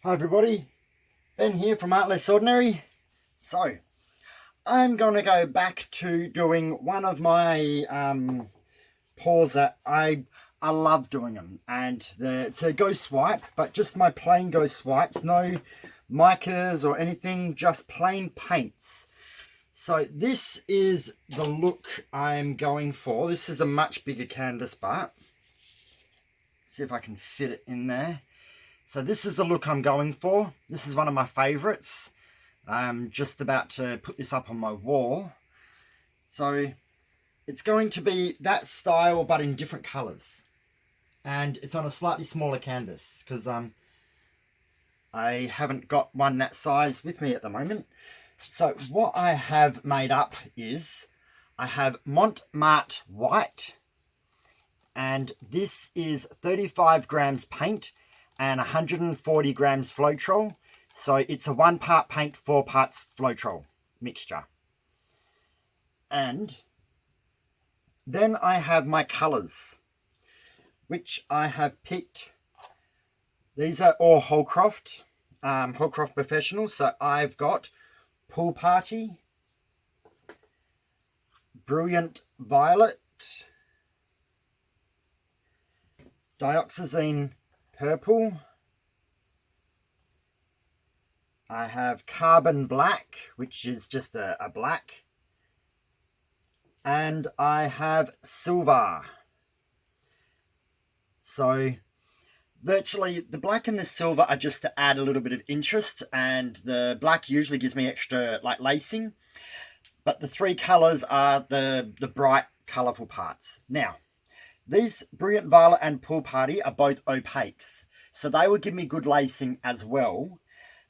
Hi everybody, Ben here from Art Less Ordinary. So, I'm going to go back to doing one of my pours that I love doing them. And it's a ghost swipe, but just my plain ghost swipes, no micas or anything, just plain paints. So this is the look I'm going for. This is a much bigger canvas part. See if I can fit it in there. So this is the look I'm going for. This is one of my favorites. I'm just about to put this up on my wall. So it's going to be that style but in different colors. And it's on a slightly smaller canvas because I haven't got one that size with me at the moment. So what I have made up is I have marte white, and this is 35 grams paint and 140 grams floetrol. So it's a 1 part paint, 4 parts floetrol mixture. And then I have my colors, which I have picked. These are all holcroft, holcroft professional. So I've got Pool Party, Brilliant Violet, Dioxazine Purple, I have Carbon Black, which is just a black, and I have Silver. So virtually the black and the silver are just to add a little bit of interest, and the black usually gives me extra like lacing, but the three colors are the bright colorful parts. Now these Brilliant Violet and Pool Party are both opaques, so they will give me good lacing as well.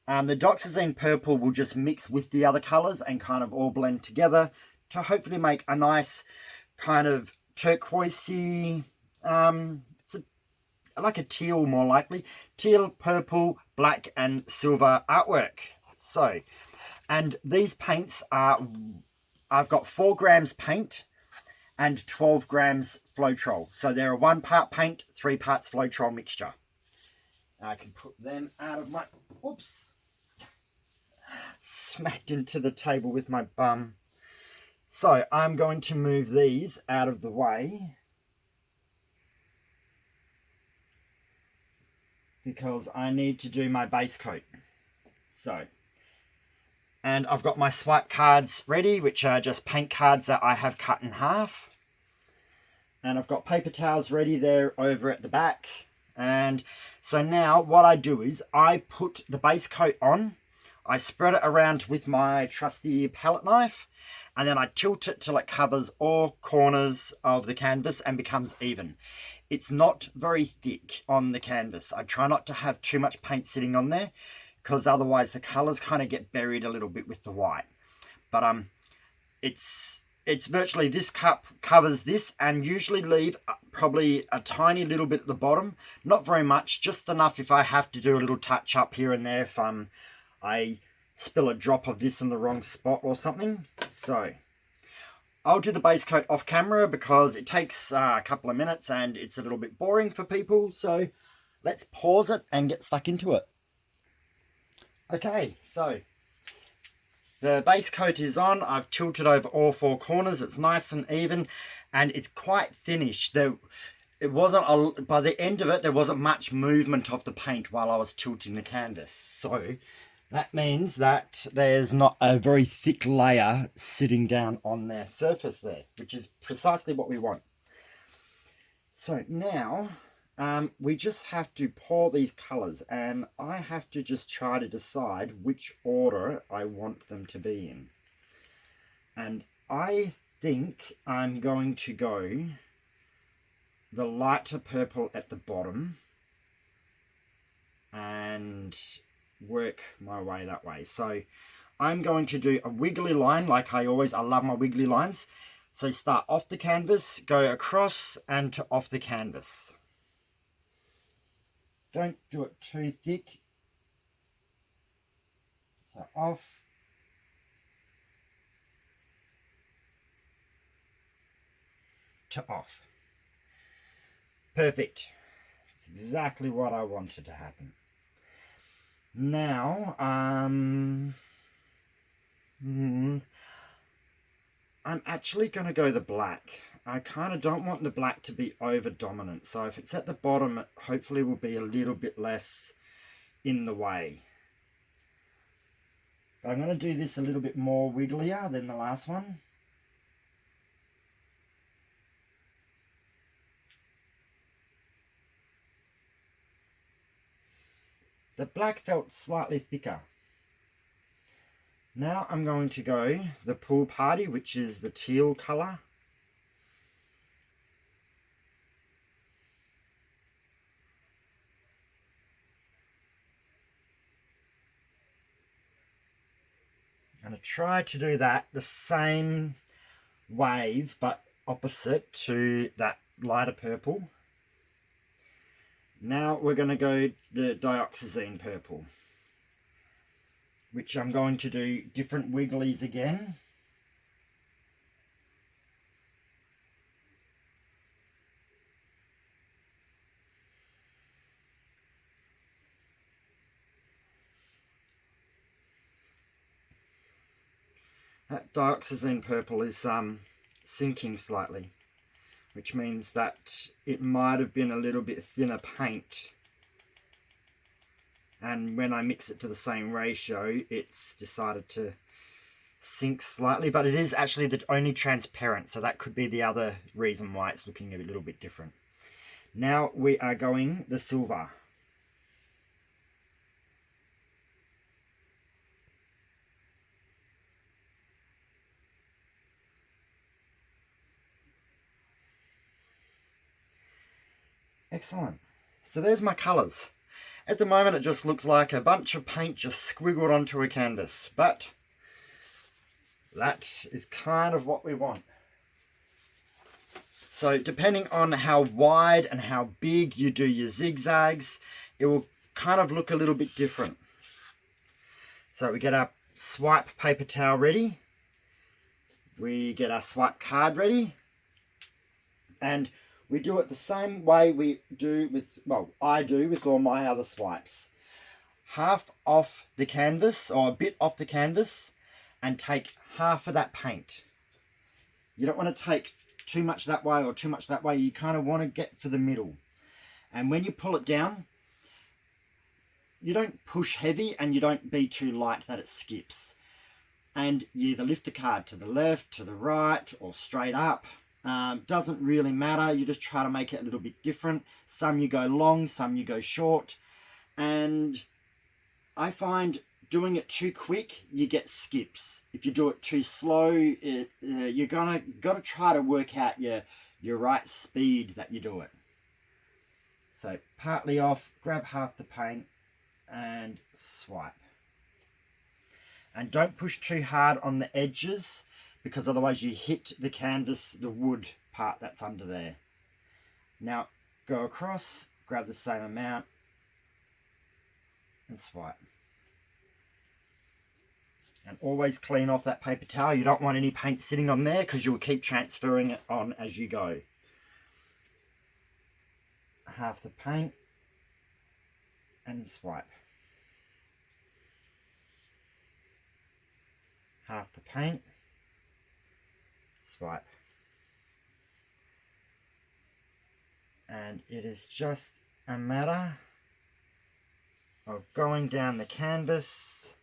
The dioxazine purple will just mix with the other colors and kind of all blend together to hopefully make a nice kind of turquoisey, like a teal more likely, teal, purple, black and silver artwork. So, and these paints are, I've got 4 grams paint and 12 grams floetrol. So they're a 1 part paint, 3 parts floetrol mixture. I can put them out of my, oops, smacked into the table with my bum. So I'm going to move these out of the way because I need to do my base coat. So, and I've got my swipe cards ready, which are just paint cards that I have cut in half. And I've got paper towels ready there over at the back. And so now what I do is I put the base coat on, I spread it around with my trusty palette knife, and then I tilt it till it covers all corners of the canvas and becomes even. It's not very thick on the canvas. I try not to have too much paint sitting on there because otherwise the colors kind of get buried a little bit with the white. But it's virtually, this cup covers this, and usually leave probably a tiny little bit at the bottom. Not very much, just enough if I have to do a little touch up here and there if I spill a drop of this in the wrong spot or something. So I'll do the base coat off camera because it takes a couple of minutes and it's a little bit boring for people. So let's pause it and get stuck into it. Okay, so the base coat is on. I've tilted over all 4 corners. It's nice and even, and it's quite thinnish. It wasn't by the end of it, there wasn't much movement of the paint while I was tilting the canvas. So that means that there's not a very thick layer sitting down on their surface there, which is precisely what we want. So now we just have to pour these colors, and I have to just try to decide which order I want them to be in. And I think I'm going to go the lighter purple at the bottom and work my way that way. So I'm going to do a wiggly line like I love my wiggly lines. So start off the canvas, go across and to off the canvas. Don't do it too thick. So off. To off. Perfect. That's exactly what I wanted to happen. Now, I'm actually going to go the black. I kind of don't want the black to be over dominant. So if it's at the bottom, it hopefully will be a little bit less in the way. But I'm going to do this a little bit more wigglier than the last one. The black felt slightly thicker. Now I'm going to go the pool party, which is the teal colour. I'm going to try to do that the same wave but opposite to that lighter purple. Now we're going to go the dioxazine purple, which I'm going to do different wigglies again. That dioxazine purple is sinking slightly, which means that it might have been a little bit thinner paint. And when I mix it to the same ratio, it's decided to sink slightly, but it is actually the only transparent, so that could be the other reason why it's looking a little bit different. Now we are going the silver. Excellent. So there's my colours. At the moment it just looks like a bunch of paint just squiggled onto a canvas, but that is kind of what we want. So depending on how wide and how big you do your zigzags, it will kind of look a little bit different. So we get our swipe paper towel ready, we get our swipe card ready, and we do it the same way we do with, well, I do with all my other swipes. Half off the canvas, or a bit off the canvas, and take half of that paint. You don't want to take too much that way or too much that way. You kind of want to get for the middle. And when you pull it down, you don't push heavy and you don't be too light that it skips. And you either lift the card to the left, to the right, or straight up. Doesn't really matter. You just try to make it a little bit different. Some you go long, some you go short. And I find doing it too quick, you get skips. If you do it too slow, you're gotta try to work out your right speed that you do it. So partly off, grab half the paint and swipe. And don't push too hard on the edges, because otherwise you hit the canvas, the wood part that's under there. Now go across, grab the same amount and swipe. And always clean off that paper towel. You don't want any paint sitting on there because you'll keep transferring it on as you go. Half the paint and swipe. Half the paint, swipe. And it is just a matter of going down the canvas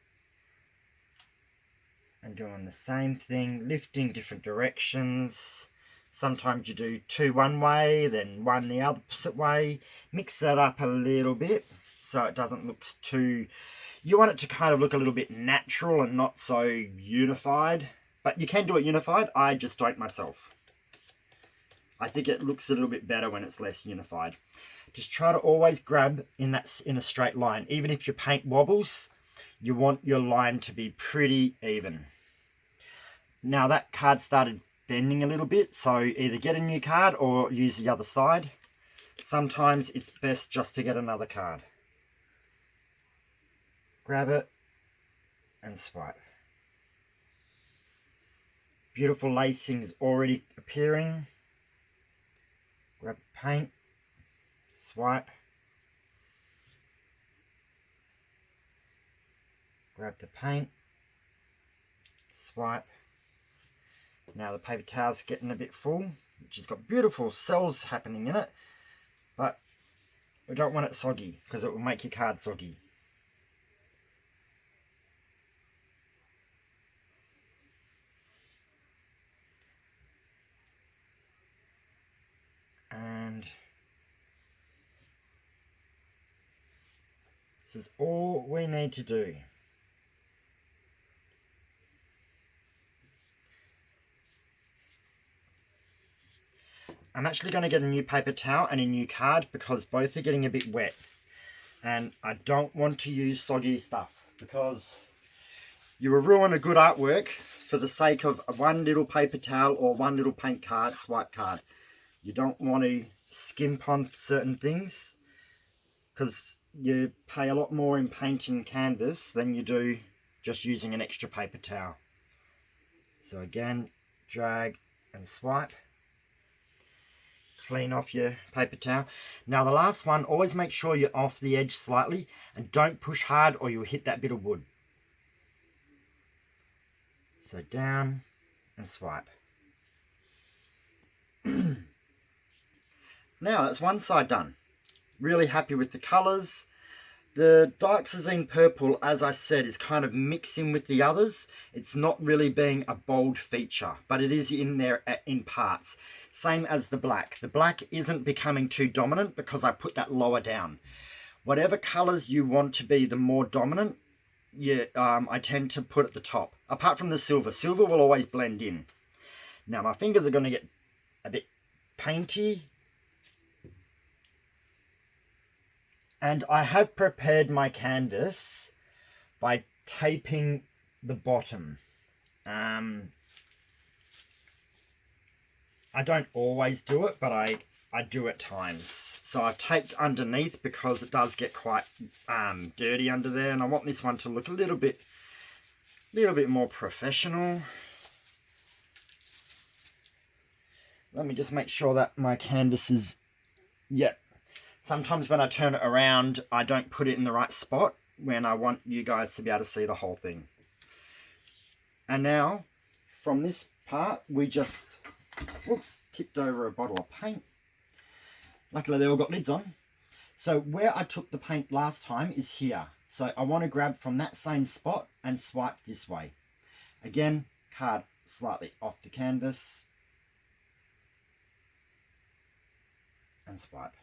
and doing the same thing, lifting different directions. Sometimes you do two one way, then one the opposite way. Mix that up a little bit so it doesn't look too... You want it to kind of look a little bit natural and not so unified. But you can do it unified. I just don't myself. I think it looks a little bit better when it's less unified. Just try to always grab in a straight line. Even if your paint wobbles, you want your line to be pretty even. Now that card started bending a little bit, so either get a new card or use the other side. Sometimes it's best just to get another card. Grab it and swipe. Beautiful lacing is already appearing. Grab paint, swipe. Grab the paint, swipe. Now the paper towel's getting a bit full, which has got beautiful cells happening in it, but we don't want it soggy because it will make your card soggy. And this is all we need to do. I'm actually going to get a new paper towel and a new card because both are getting a bit wet. And I don't want to use soggy stuff because you will ruin a good artwork for the sake of one little paper towel or one little paint card, swipe card. You don't want to skimp on certain things because you pay a lot more in painting canvas than you do just using an extra paper towel. So again, drag and swipe. Clean off your paper towel. Now the last one, always make sure you're off the edge slightly and don't push hard or you'll hit that bit of wood. So down and swipe. Now that's one side done. Really happy with the colours. The dioxazine purple, as I said, is kind of mixing with the others. It's not really being a bold feature, but it is in there in parts. Same as the black. The black isn't becoming too dominant because I put that lower down. Whatever colours you want to be the more dominant, I tend to put at the top. Apart from the silver. Silver will always blend in. Now my fingers are going to get a bit painty. And I have prepared my canvas by taping the bottom. I don't always do it, but I do at times. So I've taped underneath because it does get quite dirty under there, and I want this one to look a little bit more professional. Let me just make sure that my canvas is, Sometimes when I turn it around, I don't put it in the right spot when I want you guys to be able to see the whole thing. And now, from this part, we just, kicked over a bottle of paint. Luckily, they all got lids on. So where I took the paint last time is here. So I want to grab from that same spot and swipe this way. Again, card slightly off the canvas. And swipe.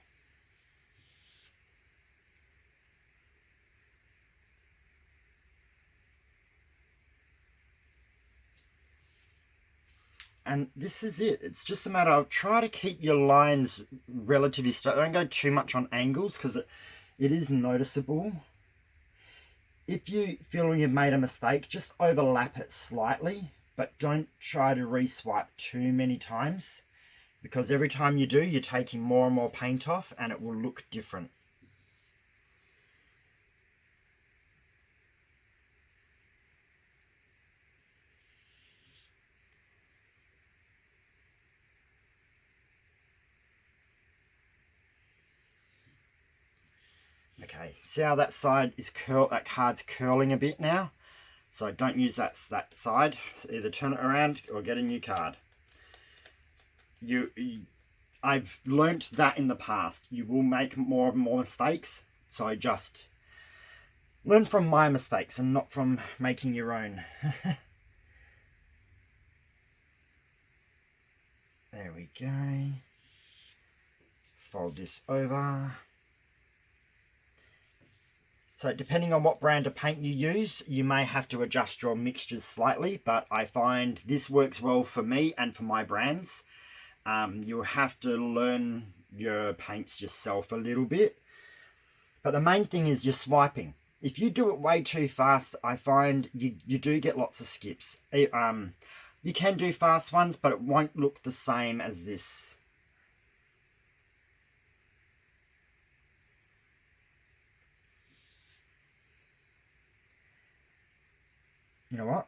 And this is it. It's just a matter of try to keep your lines relatively straight. Don't go too much on angles because it is noticeable. If you feel you've made a mistake, just overlap it slightly, but don't try to re-swipe too many times because every time you do, you're taking more and more paint off and it will look different. Okay, see how that side is that card's curling a bit now? So don't use that side. Either turn it around or get a new card. I've learnt that in the past. You will make more mistakes. So just learn from my mistakes and not from making your own. There we go. Fold this over. So depending on what brand of paint you use, you may have to adjust your mixtures slightly, but I find this works well for me and for my brands. You'll have to learn your paints yourself a little bit. But the main thing is your swiping. If you do it way too fast, I find you do get lots of skips. You can do fast ones, but it won't look the same as this. You know what?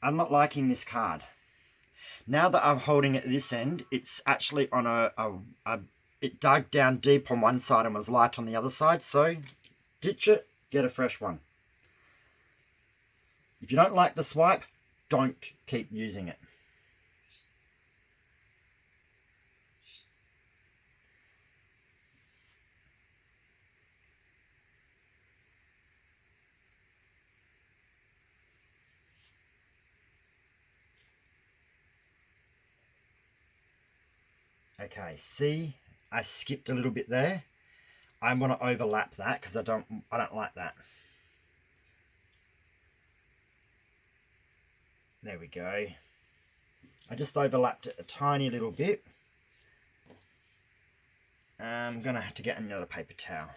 I'm not liking this card. Now that I'm holding it at this end, it's actually on it dug down deep on one side and was light on the other side. So ditch it, get a fresh one. If you don't like the swipe, don't keep using it. Okay, see, I skipped a little bit there. I want to overlap that because I don't like that. There we go. I just overlapped it a tiny little bit. I'm going to have to get another paper towel.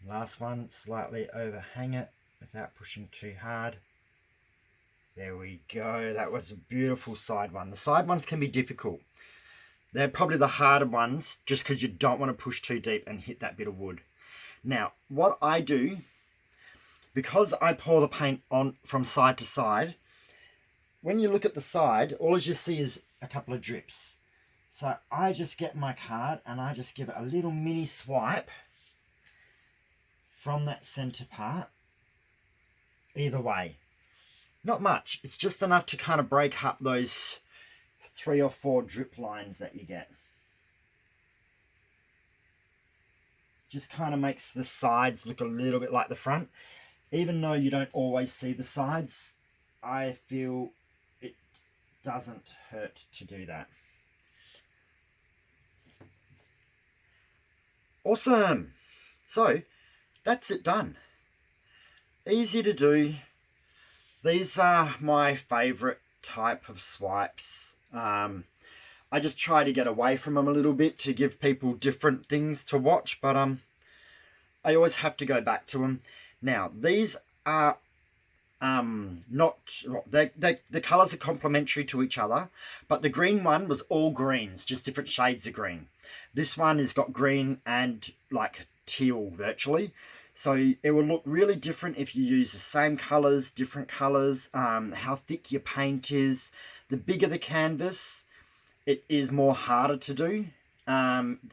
Last one, slightly overhang it without pushing too hard. There we go. That was a beautiful side one. The side ones can be difficult. They're probably the harder ones just because you don't want to push too deep and hit that bit of wood. Now, what I do, because I pour the paint on from side to side, when you look at the side, all you see is a couple of drips. So I just get my card and I just give it a little mini swipe from that center part, either way. Not much, it's just enough to kind of break up those 3 or 4 drip lines that you get. Just kind of makes the sides look a little bit like the front. Even though you don't always see the sides, I feel it doesn't hurt to do that. Awesome. So that's it done. Easy to do. These are my favorite type of swipes. I just try to get away from them a little bit to give people different things to watch, but I always have to go back to them. Now, these are not, the colours are complementary to each other, but the green one was all greens, just different shades of green. This one has got green and like teal virtually. So it will look really different if you use the same colours, different colours, how thick your paint is. The bigger the canvas, it is more harder to do.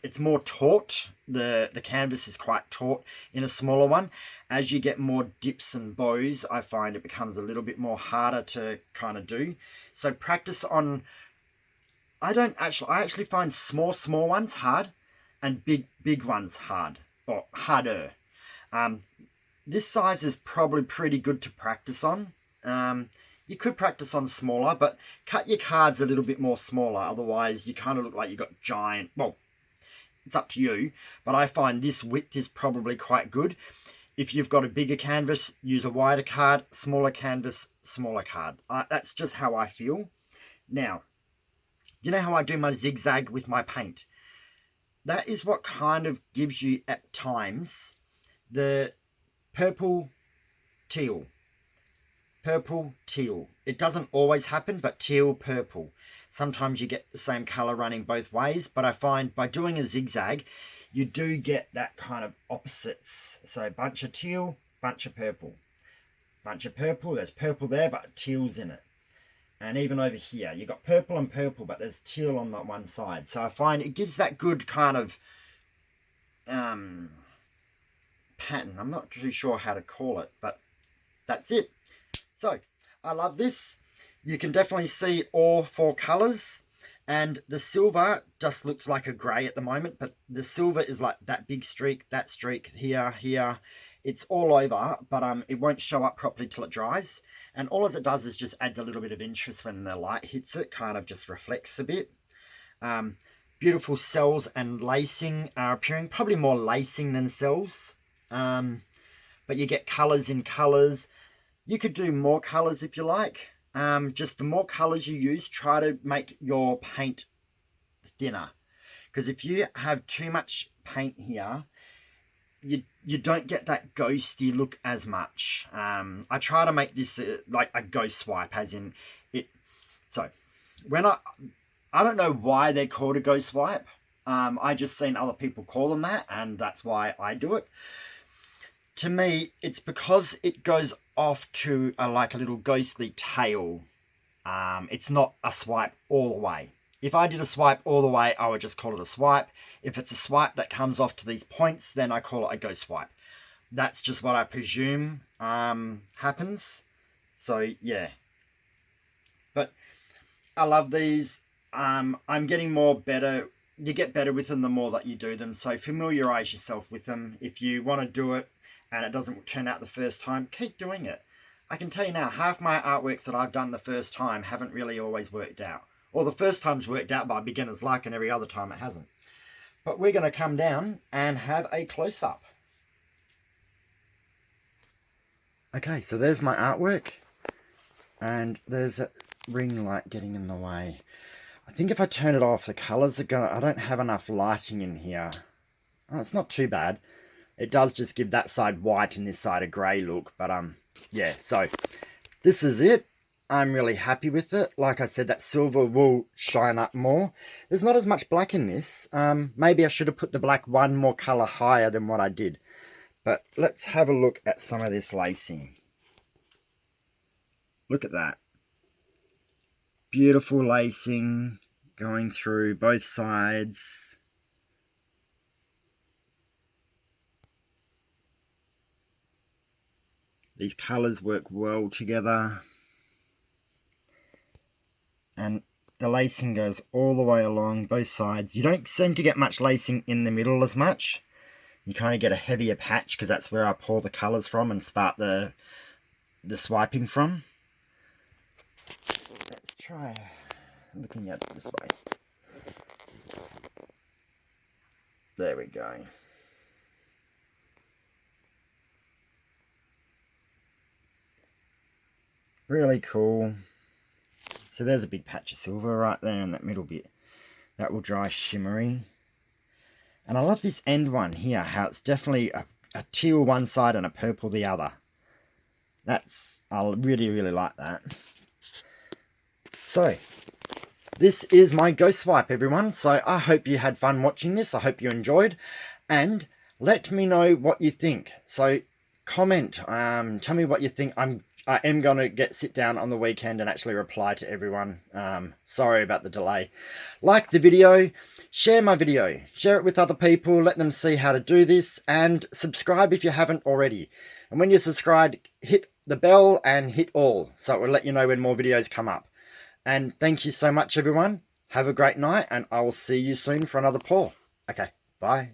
It's more taut. The canvas is quite taut in a smaller one. As you get more dips and bows, I find it becomes a little bit more harder to kind of do. So practice on, I actually find small ones hard and big ones hard, or harder. This size is probably pretty good to practice on. You could practice on smaller, but cut your cards a little bit more smaller. Otherwise, you kind of look like you've got giant, well, it's up to you. But I find this width is probably quite good. If you've got a bigger canvas, use a wider card. Smaller canvas, smaller card. That's just how I feel. Now, you know how I do my zigzag with my paint? That is what kind of gives you, at times, the purple teal. Purple teal. It doesn't always happen, but teal purple. Sometimes you get the same color running both ways, but I find by doing a zigzag, you do get that kind of opposites. So bunch of teal, bunch of purple. Bunch of purple, there's purple there, but teal's in it. And even over here, you've got purple and purple, but there's teal on that one side. So I find it gives that good kind of pattern. I'm not too sure how to call it, but that's it. So I love this. You can definitely see all 4 colors, and the silver just looks like a gray at the moment, but the silver is like that big streak, that streak here. It's all over, but it won't show up properly till it dries. And all it does is just adds a little bit of interest when the light hits it, kind of just reflects a bit. Beautiful cells and lacing are appearing, probably more lacing than cells. But you get colors in colors. You could do more colors if you like. Just the more colors you use, try to make your paint thinner. Because if you have too much paint here, you don't get that ghosty look as much. I try to make this like a ghost swipe, as in it. So when I don't know why they're called a ghost swipe. I just seen other people call them that, and that's why I do it. To me, it's because it goes off to like a little ghostly tail. It's not a swipe all the way. If I did a swipe all the way, I would just call it a swipe. If it's a swipe that comes off to these points, then I call it a ghost swipe. That's just what I presume happens. So, yeah. But I love these. I'm getting more better. You get better with them the more that you do them. So familiarize yourself with them. If you want to do it and it doesn't turn out the first time, keep doing it. I can tell you now, half my artworks that I've done the first time haven't really always worked out. Or the first time's worked out by beginner's luck, and every other time it hasn't. But we're going to come down and have a close-up. Okay, so there's my artwork. And there's a ring light getting in the way. I think if I turn it off, the colours are going to... I don't have enough lighting in here. Oh, it's not too bad. It does just give that side white and this side a grey look. But, yeah, so this is it. I'm really happy with it. Like I said, that silver will shine up more. There's not as much black in this. Maybe I should have put the black one more colour higher than what I did. But let's have a look at some of this lacing. Look at that. Beautiful lacing going through both sides. These colours work well together. And the lacing goes all the way along both sides. You don't seem to get much lacing in the middle as much. You kind of get a heavier patch because that's where I pour the colours from and start the swiping from. Let's try looking at it this way. There we go. Really cool. So there's a big patch of silver right there in that middle bit. That will dry shimmery. And I love this end one here, how it's definitely a teal one side and a purple the other. I really, really like that. So, this is my ghost swipe, everyone. So I hope you had fun watching this. I hope you enjoyed. And let me know what you think. So, comment. Tell me what you think. I am going to sit down on the weekend and actually reply to everyone. Sorry about the delay. Like the video, share my video, share it with other people, let them see how to do this, and subscribe if you haven't already. And when you're subscribed, hit the bell and hit all, so it will let you know when more videos come up. And thank you so much, everyone. Have a great night, and I will see you soon for another pour. Okay, bye.